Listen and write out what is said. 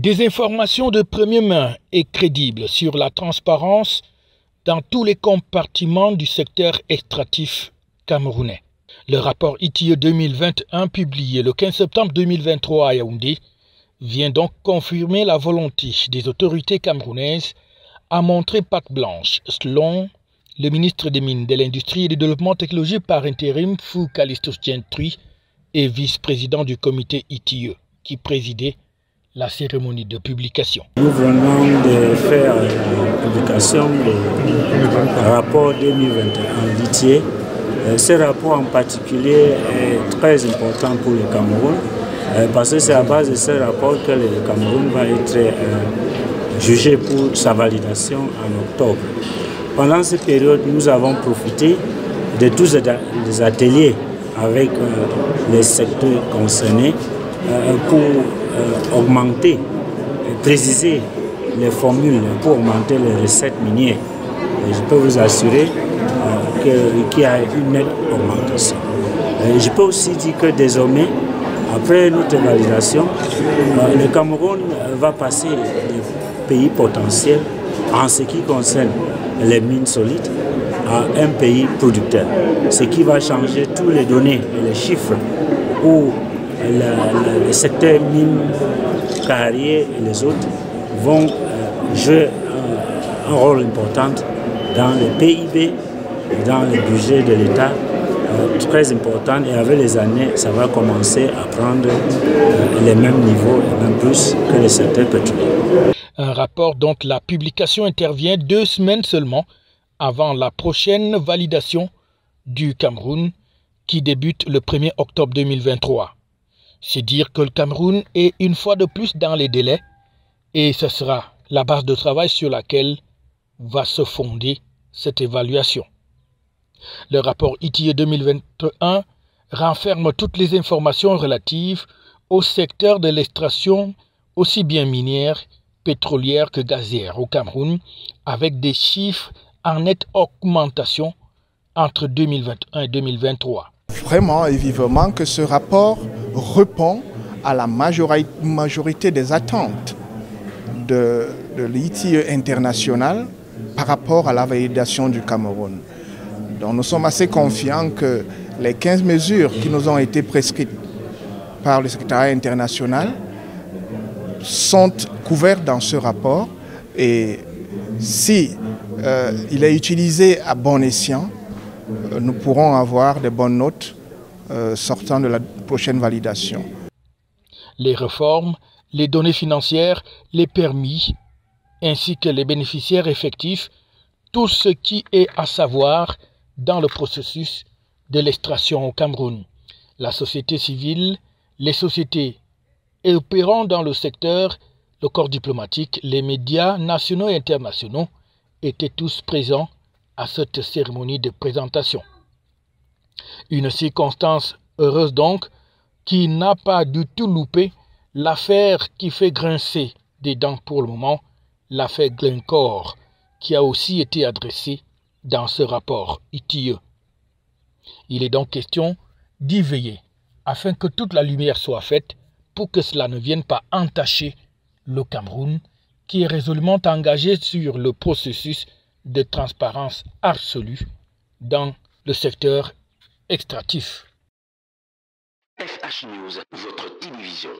Des informations de première main et crédibles sur la transparence dans tous les compartiments du secteur extractif camerounais. Le rapport ITIE 2021 publié le 15 septembre 2023 à Yaoundé vient donc confirmer la volonté des autorités camerounaises à montrer patte blanche, selon le ministre des Mines, de l'Industrie et du Développement technologique par intérim, Fou Calistus Gentry, et vice-président du comité ITIE, qui présidait la cérémonie de publication. Nous venons de faire la publication du rapport 2021 d'ITIE. Ce rapport en particulier est très important pour le Cameroun parce que c'est à base de ce rapport que le Cameroun va être jugé pour sa validation en octobre. Pendant cette période, nous avons profité de tous les ateliers avec les secteurs concernés pour augmenter, préciser les formules pour augmenter les recettes minières. Et je peux vous assurer qu'il y a une nette augmentation. Je peux aussi dire que désormais, après notre validation, le Cameroun va passer des pays potentiels en ce qui concerne les mines solides à un pays producteur. Ce qui va changer tous les données et les chiffres où le secteur mines, carrières et les autres vont jouer un rôle important dans le PIB et dans le budget de l'État, très important, et avec les années, ça va commencer à prendre les mêmes niveaux et même plus que le secteur pétrolier. Un rapport dont la publication intervient 2 semaines seulement avant la prochaine validation du Cameroun qui débute le 1er octobre 2023. C'est dire que le Cameroun est une fois de plus dans les délais et ce sera la base de travail sur laquelle va se fonder cette évaluation. Le rapport ITIE 2021 renferme toutes les informations relatives au secteur de l'extraction aussi bien minière, pétrolière que gazière au Cameroun, avec des chiffres en nette augmentation entre 2021 et 2023. Vraiment et vivement que ce rapport répond à la majorité des attentes de l'ITIE international par rapport à la validation du Cameroun. Donc nous sommes assez confiants que les 15 mesures qui nous ont été prescrites par le secrétariat international sont couvertes dans ce rapport, et si il est utilisé à bon escient, nous pourrons avoir de bonnes notes sortant de la prochaine validation. Les réformes, les données financières, les permis, ainsi que les bénéficiaires effectifs, tout ce qui est à savoir dans le processus de l'extraction au Cameroun. La société civile, les sociétés opérant dans le secteur, le corps diplomatique, les médias nationaux et internationaux étaient tous présents à cette cérémonie de présentation. Une circonstance heureuse donc, qui n'a pas du tout loupé l'affaire qui fait grincer des dents pour le moment, l'affaire Glencore, qui a aussi été adressée dans ce rapport ITIE. Il est donc question d'y veiller, afin que toute la lumière soit faite pour que cela ne vienne pas entacher le Cameroun, qui est résolument engagé sur le processus de transparence absolue dans le secteur extractif. FH News, votre télévision.